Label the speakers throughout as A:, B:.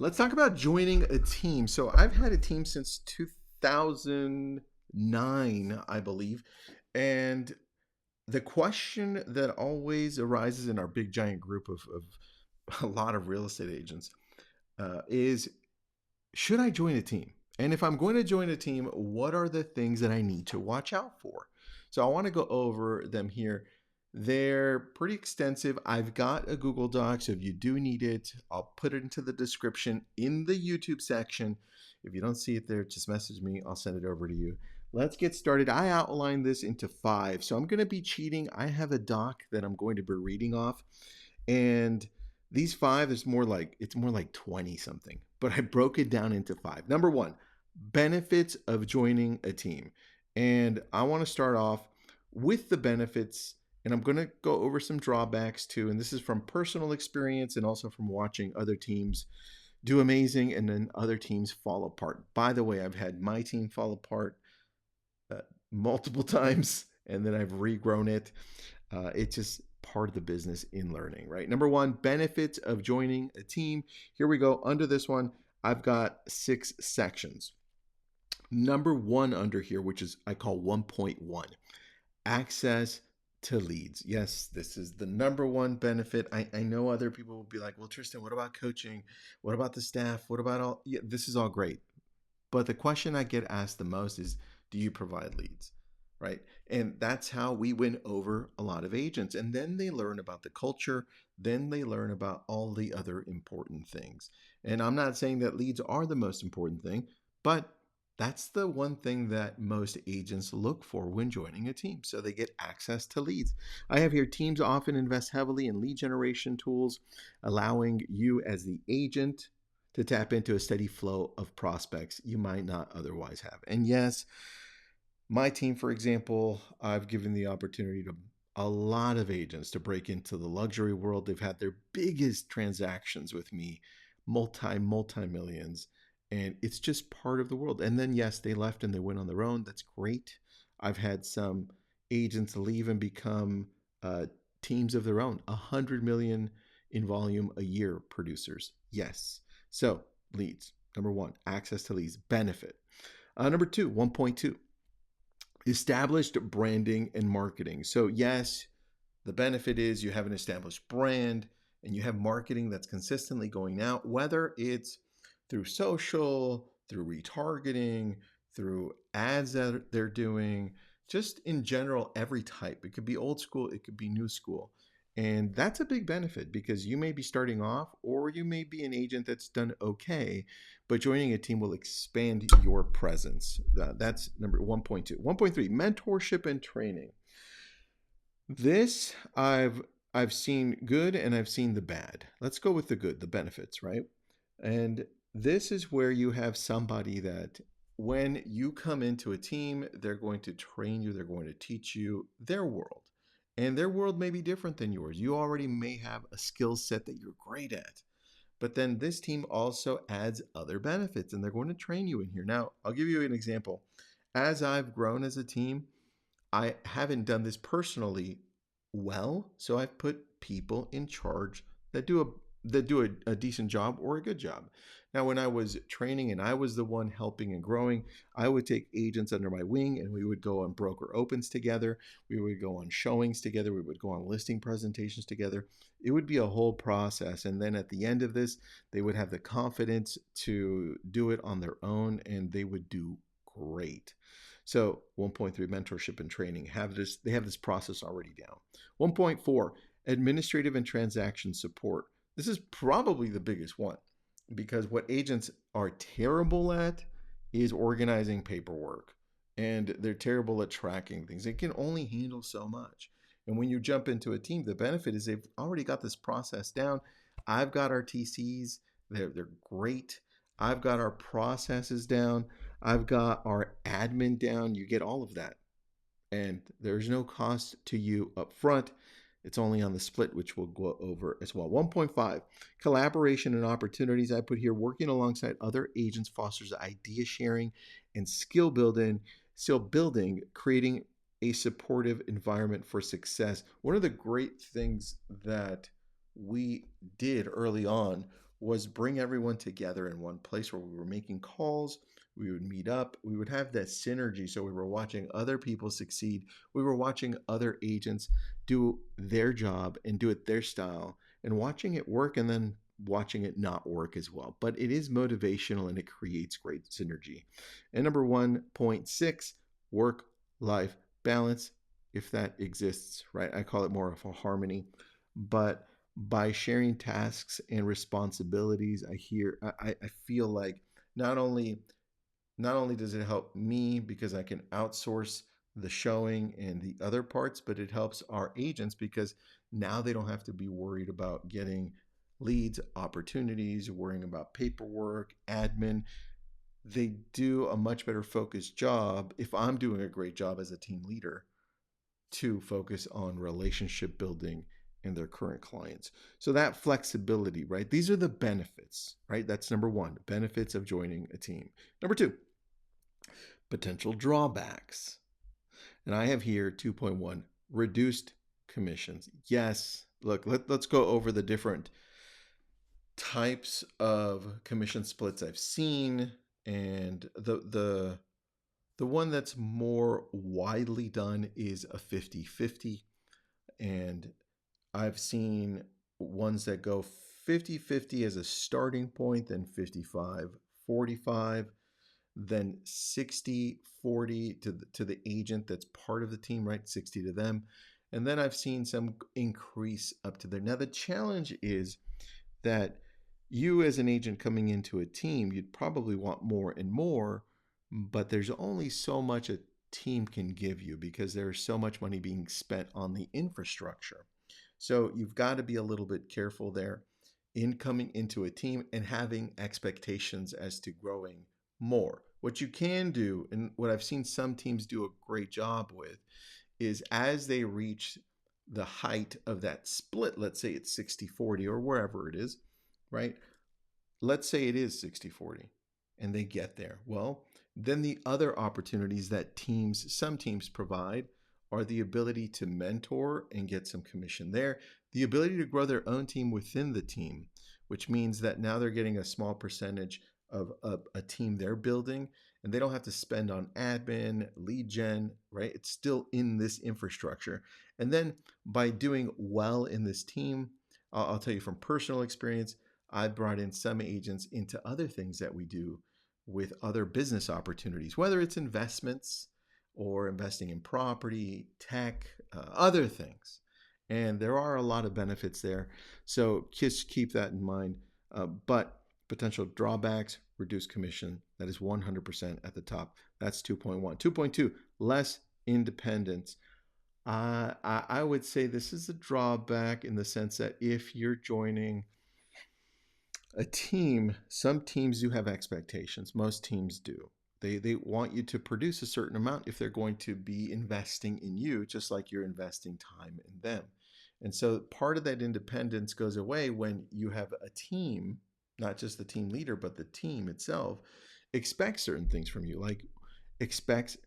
A: Let's talk about joining a team. So I've had a team since 2009, I believe. And the question that always arises in our big giant group of a lot of real estate agents is should I join a team? And if I'm going to join a team, what are the things that I need to watch out for? So I want to go over them here. They're pretty extensive. I've got a Google Doc, so if you do need it, I'll put it into the description in the YouTube section. If you don't see it there, just message me. I'll send it over to you. Let's get started. I outlined this into 5. So I'm going to be cheating. I have a doc that I'm going to be reading off. And these 5 is more like 20 something, but I broke it down into 5. Number 1, benefits of joining a team. And I want to start off with the benefits, and I'm going to go over some drawbacks too. And this is from personal experience and also from watching other teams do amazing and then other teams fall apart. By the way, I've had my team fall apart uh, multiple times, and then I've regrown it. It's just part of the business in learning, right? Number 1, benefits of joining a team. Here we go. Under this one, I've got 6 sections. Number 1 under here, which is I call 1.1, access to leads. Yes, this is the number 1 benefit. I know other people will be like, well, Tristan, what about coaching? What about the staff? What about all? Yeah, this is all great. But the question I get asked the most is, do you provide leads? Right. And that's how we win over a lot of agents. And then they learn about the culture. Then they learn about all the other important things. And I'm not saying that leads are the most important thing, but that's the one thing that most agents look for when joining a team. So they get access to leads. I have here teams often invest heavily in lead generation tools, allowing you as the agent to tap into a steady flow of prospects you might not otherwise have. And yes, my team, for example, I've given the opportunity to a lot of agents to break into the luxury world. They've had their biggest transactions with me, multi millions, and it's just part of the world. And then, yes, they left and they went on their own. That's great. I've had some agents leave and become teams of their own, 100 million in volume a year producers. Yes. So, leads. Number 1, access to leads, benefit. Number 2, 1.2, established branding and marketing. So yes, the benefit is you have an established brand and you have marketing that's consistently going out, whether it's through social, through retargeting, through ads that they're doing, just in general, every type. It could be old school, it could be new school. And that's a big benefit because you may be starting off or you may be an agent that's done okay, but joining a team will expand your presence. That's number 1.2. 1.3, mentorship and training. This I've seen good and I've seen the bad. Let's go with the good, the benefits, right? And this is where you have somebody that when you come into a team, they're going to train you, they're going to teach you their world. And their world may be different than yours. You already may have a skill set that you're great at. But then this team also adds other benefits and they're going to train you in here. Now, I'll give you an example. As I've grown as a team, I haven't done this personally well, so I've put people in charge that do a decent job or a good job. Now, when I was training and I was the one helping and growing, I would take agents under my wing and we would go on broker opens together. We would go on showings together. We would go on listing presentations together. It would be a whole process. And then at the end of this, they would have the confidence to do it on their own and they would do great. So 1.3, mentorship and training, they have this process already down. 1.4, administrative and transaction support. This is probably the biggest one because what agents are terrible at is organizing paperwork and they're terrible at tracking things. They can only handle so much. And when you jump into a team, the benefit is they've already got this process down. I've got our TCs, they're great. I've got our processes down. I've got our admin down. You get all of that. And there's no cost to you up front. It's only on the split, which we'll go over as well. 1.5, collaboration and opportunities. I put here working alongside other agents fosters idea sharing and skill building, creating a supportive environment for success. One of the great things that we did early on was bring everyone together in one place where we were making calls, we would meet up, we would have that synergy. So we were watching other people succeed, we were watching other agents do their job and do it their style, and watching it work and then watching it not work as well. But it is motivational and it creates great synergy. And number 1.6, work life balance, if that exists, right? I call it more of a harmony. But by sharing tasks and responsibilities, I feel like not only not only does it help me because I can outsource the showing and the other parts, but it helps our agents because now they don't have to be worried about getting leads, opportunities, worrying about paperwork, admin. They do a much better focused job if I'm doing a great job as a team leader to focus on relationship building and their current clients. So that flexibility, right? These are the benefits, right? That's number one, benefits of joining a team. Number two, potential drawbacks. And I have here 2.1, reduced commissions. Yes, look, let's go over the different types of commission splits I've seen. And the one that's more widely done is a 50-50. And I've seen ones that go 50-50 as a starting point, then 55-45, then 60-40 to the agent that's part of the team, right? 60 to them. And then I've seen some increase up to there. Now, the challenge is that you as an agent coming into a team, you'd probably want more and more, but there's only so much a team can give you because there's so much money being spent on the infrastructure. So you've got to be a little bit careful there in coming into a team and having expectations as to growing more. What you can do, and what I've seen some teams do a great job with, is as they reach the height of that split, let's say it's 60-40 or wherever it is, right? Let's say it is 60-40 and they get there. Well, then the other opportunities that some teams provide are the ability to mentor and get some commission there, the ability to grow their own team within the team, which means that now they're getting a small percentage of a team they're building, and they don't have to spend on admin, lead gen, right? It's still in this infrastructure. And then by doing well in this team, I'll tell you from personal experience, I've brought in some agents into other things that we do with other business opportunities, whether it's investments or investing in property, tech, other things. And there are a lot of benefits there. So just keep that in mind. But potential drawbacks, reduced commission, that is 100% at the top. That's 2.1. 2.2, less independence. I would say this is a drawback in the sense that if you're joining a team, some teams do have expectations. Most teams do. They want you to produce a certain amount if they're going to be investing in you, just like you're investing time in them. And so part of that independence goes away when you have a team, not just the team leader, but the team itself expects certain things from you, like expects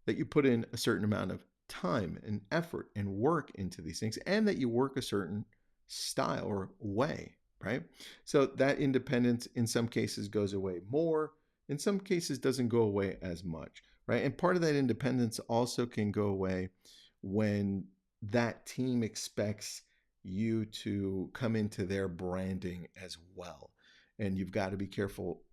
A: that you put in a certain amount of time and effort and work into these things, and that you work a certain style or way, right? So that independence in some cases goes away more, in some cases doesn't go away as much, right? And part of that independence also can go away when that team expects you to come into their branding as well. And you've got to be careful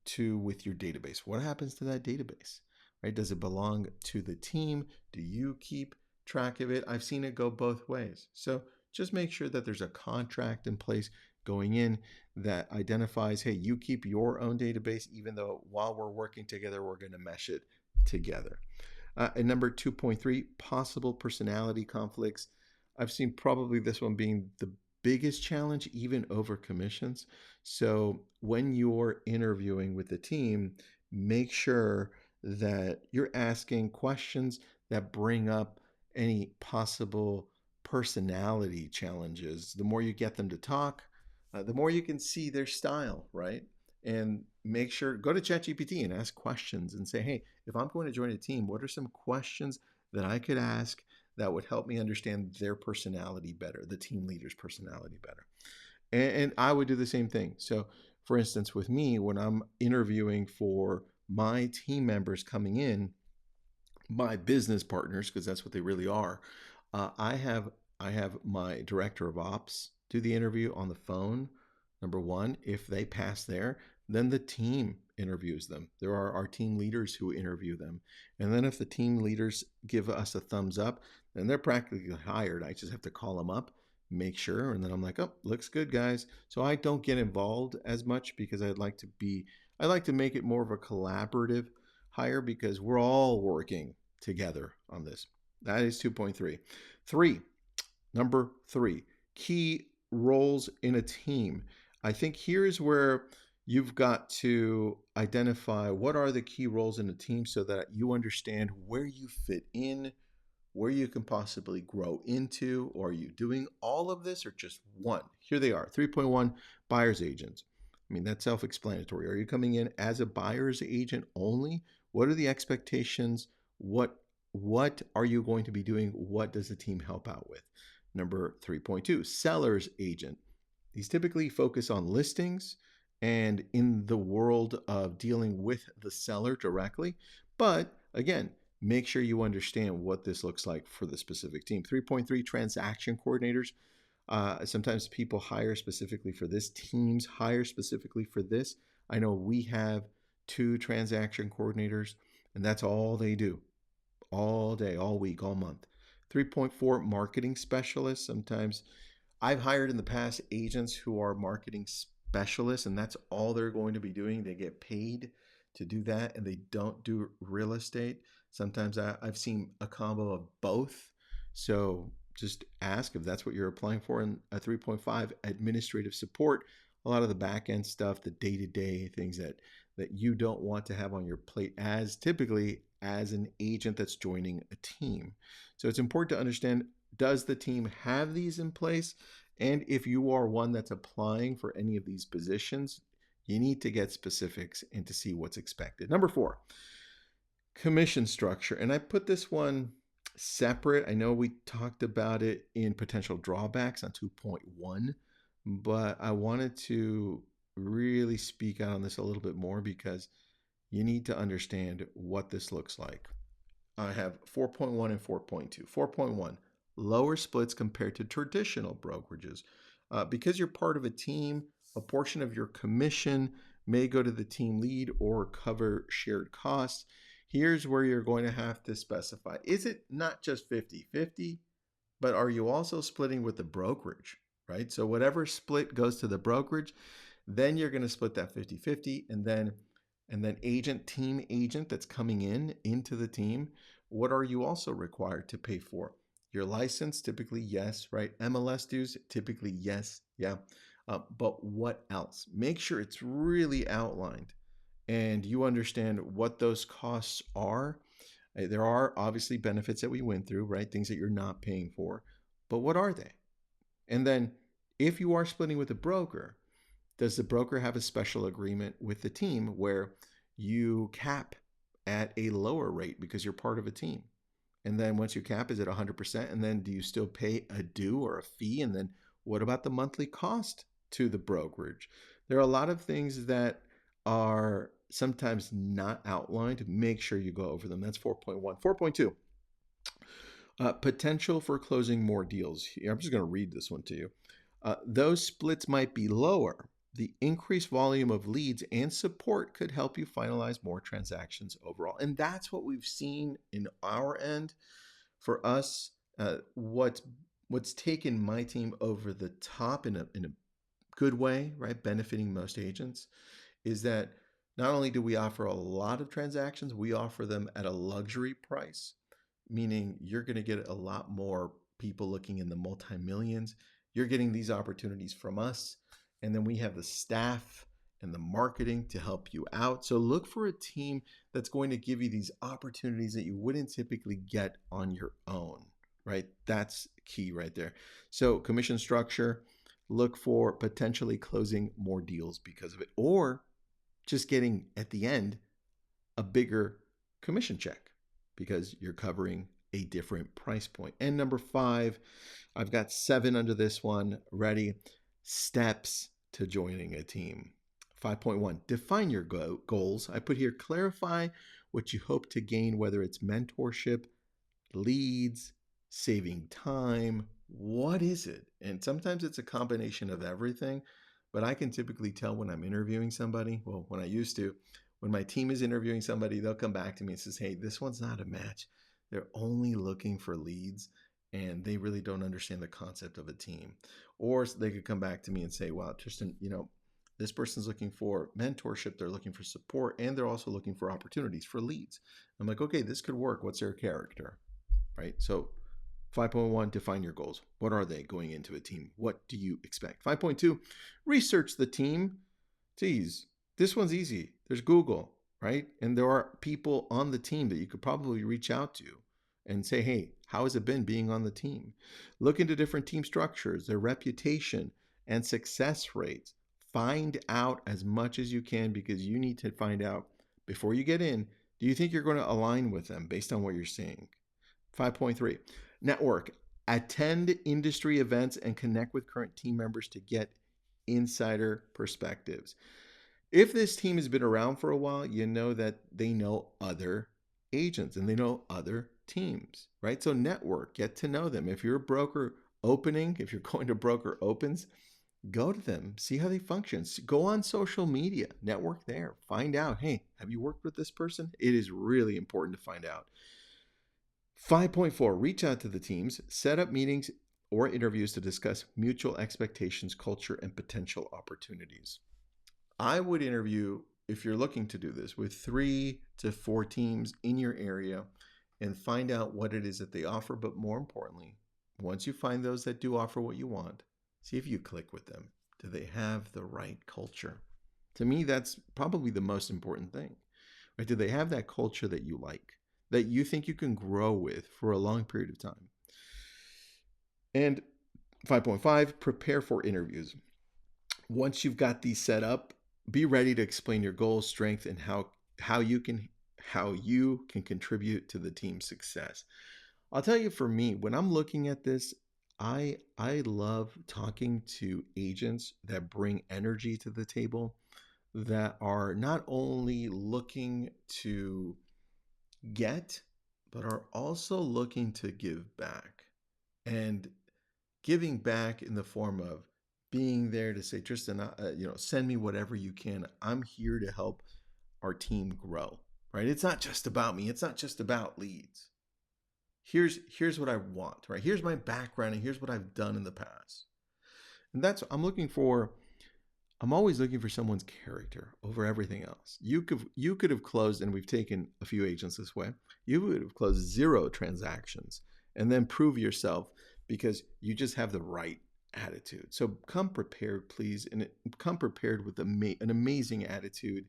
A: too with your database. What happens to that database, right? Does it belong to the team? Do you keep track of it? I've seen it go both ways. So just make sure that there's a contract in place going in that identifies, hey, you keep your own database, even though while we're working together, we're going to mesh it together. And number 2.3, possible personality conflicts. I've seen probably this one being the biggest challenge, even over commissions. So when you're interviewing with the team, make sure that you're asking questions that bring up any possible personality challenges. The more you get them to talk, the more you can see their style, right? And make sure, go to ChatGPT and ask questions and say, hey, if I'm going to join a team, what are some questions that I could ask that would help me understand their personality better, the team leader's personality better? And I would do the same thing. So, for instance, with me, when I'm interviewing for my team members coming in, my business partners, because that's what they really are, uh, I have I have my director of ops do the interview on the phone. Number one, if they pass there, then the team interviews them. There are our team leaders who interview them, and then if the team leaders give us a thumbs up, then they're practically hired. I just have to call them up, make sure, and then I'm like, oh, looks good, guys. So I don't get involved as much because I like to make it more of a collaborative hire because we're all working together on this. That is 2.3. Number three, key roles in a team. I think here's where you've got to identify what are the key roles in a team so that you understand where you fit in, where you can possibly grow into, or are you doing all of this or just one? Here they are. 3.1, buyer's agents. I mean, that's self-explanatory. Are you coming in as a buyer's agent only? What are the expectations? What are you going to be doing? What does the team help out with? Number 3.2, seller's agent. These typically focus on listings and in the world of dealing with the seller directly. But again, make sure you understand what this looks like for the specific team. 3.3, transaction coordinators. Sometimes people hire specifically for this, teams hire specifically for this. I know we have 2 transaction coordinators, and that's all they do all day, all week, all month. 3.4, marketing specialists. Sometimes I've hired in the past agents who are marketing specialists, and that's all they're going to be doing. They get paid to do that, and they don't do real estate. Sometimes I've seen a combo of both. So just ask if that's what you're applying for. And a 3.5, administrative support. A lot of the back end stuff, the day to day things that you don't want to have on your plate as typically as an agent that's joining a team. So it's important to understand, does the team have these in place? And if you are one that's applying for any of these positions, you need to get specifics and to see what's expected. Number 4, commission structure. And I put this one separate. I know we talked about it in potential drawbacks on 2.1, but I wanted to really speak out on this a little bit more because you need to understand what this looks like. I have 4.1 and 4.2. 4.1, lower splits compared to traditional brokerages. Because you're part of a team, a portion of your commission may go to the team lead or cover shared costs. Here's where you're going to have to specify. Is it not just 50-50, but are you also splitting with the brokerage, right? So whatever split goes to the brokerage, then you're going to split that 50-50, and then team agent that's coming into the team, what are you also required to pay for? Your license, typically yes, right? MLS dues, typically yes, yeah. But what else? Make sure it's really outlined and you understand what those costs are. There are obviously benefits that we went through, right? Things that you're not paying for, but what are they? And then if you are splitting with a broker, does the broker have a special agreement with the team where you cap at a lower rate because you're part of a team? And then once you cap, is it 100%? And then do you still pay a due or a fee? And then what about the monthly cost to the brokerage? There are a lot of things that are sometimes not outlined. Make sure you go over them. That's 4.1. 4.2, potential for closing more deals. I'm just going to read this one to you. Those splits might be lower. The increased volume of leads and support could help you finalize more transactions overall. And that's what we've seen in our end. For us, what's taken my team over the top in a good way, right, benefiting most agents, is that not only do we offer a lot of transactions, we offer them at a luxury price, meaning you're going to get a lot more people looking in the multi-millions. You're getting these opportunities from us. And then we have the staff and the marketing to help you out. So look for a team that's going to give you these opportunities that you wouldn't typically get on your own, right? That's key right there. So commission structure, look for potentially closing more deals because of it, or just getting at the end a bigger commission check because you're covering a different price point. And number 5, I've got 7 under this one. Ready? Steps to joining a team. 5.1, define your goals. I put here clarify what you hope to gain, whether it's mentorship, leads, saving time. What is it? And sometimes it's a combination of everything, but I can typically tell when I'm interviewing somebody. Well, when I used to, when my team is interviewing somebody, they'll come back to me and says, "Hey, this one's not a match. They're only looking for leads and they really don't understand the concept of a team." Or they could come back to me and say, "Wow, Tristan, this person's looking for mentorship, they're looking for support, and they're also looking for opportunities for leads." I'm like, "Okay, this could work. What's their character?" Right? So 5.1, define your goals. What are they going into a team? What do you expect? 5.2, research the team. Geez, this one's easy. There's Google, right? And there are people on the team that you could probably reach out to and say, "Hey, how has it been being on the team?" Look into different team structures, their reputation, and success rates. Find out as much as you can because you need to find out before you get in, do you think you're going to align with them based on what you're seeing? 5.3, network. Attend industry events and connect with current team members to get insider perspectives. If this team has been around for a while, you know that they know other agents and they know other teams, right? So network, get to know them. If you're a broker opening, if you're going to broker opens, go to them, see how they function. Go on social media, network there, find out, hey, have you worked with this person? It is really important to find out. 5.4, reach out to the teams, set up meetings or interviews to discuss mutual expectations, culture, and potential opportunities. I would interview, if you're looking to do this, with 3 to 4 teams in your area and find out what it is that they offer. But more importantly, once you find those that do offer what you want, see if you click with them. Do they have the right culture? To me, that's probably the most important thing. Right? Do they have that culture that you like, that you think you can grow with for a long period of time? And 5.5, prepare for interviews. Once you've got these set up, be ready to explain your goals, strength, and how you can contribute to the team's success. I'll tell you, for me, when I'm looking at this, I love talking to agents that bring energy to the table, that are not only looking to get, but are also looking to give back. And giving back in the form of being there to say, "Tristan, send me whatever you can. I'm here to help our team grow." Right? It's not just about me. It's not just about leads. Here's what I want. Right? Here's my background, and here's what I've done in the past. And that's I'm looking for. I'm always looking for someone's character over everything else. You could have closed, and we've taken a few agents this way. You would have closed 0 transactions and then prove yourself because you just have the right attitude. So come prepared, please, and come prepared with an amazing attitude,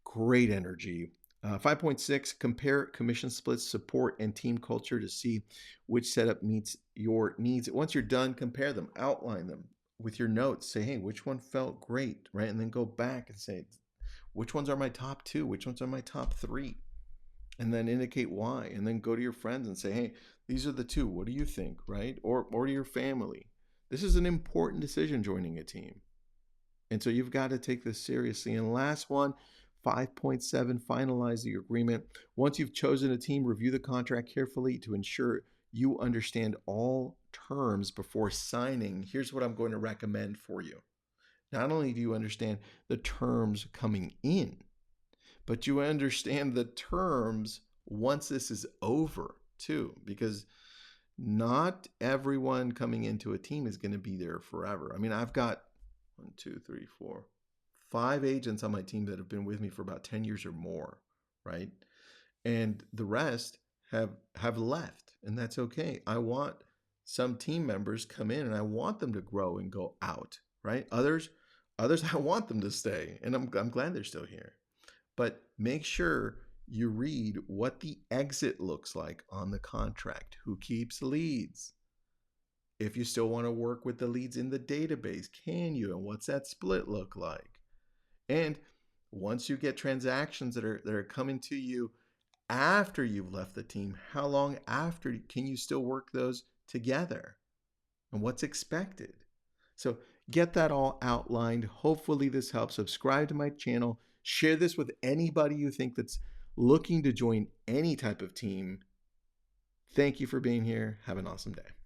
A: great energy. 5.6, compare commission splits, support, and team culture to see which setup meets your needs. Once you're done, compare them, outline them with your notes. Say, "Hey, which one felt great?" Right? And then go back and say, "Which ones are my top 2? Which ones are my top 3?" And then indicate why. And then go to your friends and say, "Hey, these are the 2. What do you think?" Right? Or to your family. This is an important decision, joining a team. And so you've got to take this seriously. And last one, 5.7, finalize the agreement. Once you've chosen a team, review the contract carefully to ensure you understand all terms before signing. Here's what I'm going to recommend for you. Not only do you understand the terms coming in, but you understand the terms once this is over too, because not everyone coming into a team is going to be there forever. I mean, I've got 1, 2, 3, 4, 5 agents on my team that have been with me for about 10 years or more, right? And the rest have left, and that's okay. I want some team members come in and I want them to grow and go out, right? Others I want them to stay, and I'm glad they're still here. But make sure you read what the exit looks like on the contract. Who keeps leads? If you still want to work with the leads in the database, can you? And what's that split look like? And once you get transactions that are coming to you after you've left the team, how long after can you still work those together? And what's expected? So get that all outlined. Hopefully this helps. Subscribe to my channel. Share this with anybody you think that's looking to join any type of team. Thank you for being here. Have an awesome day.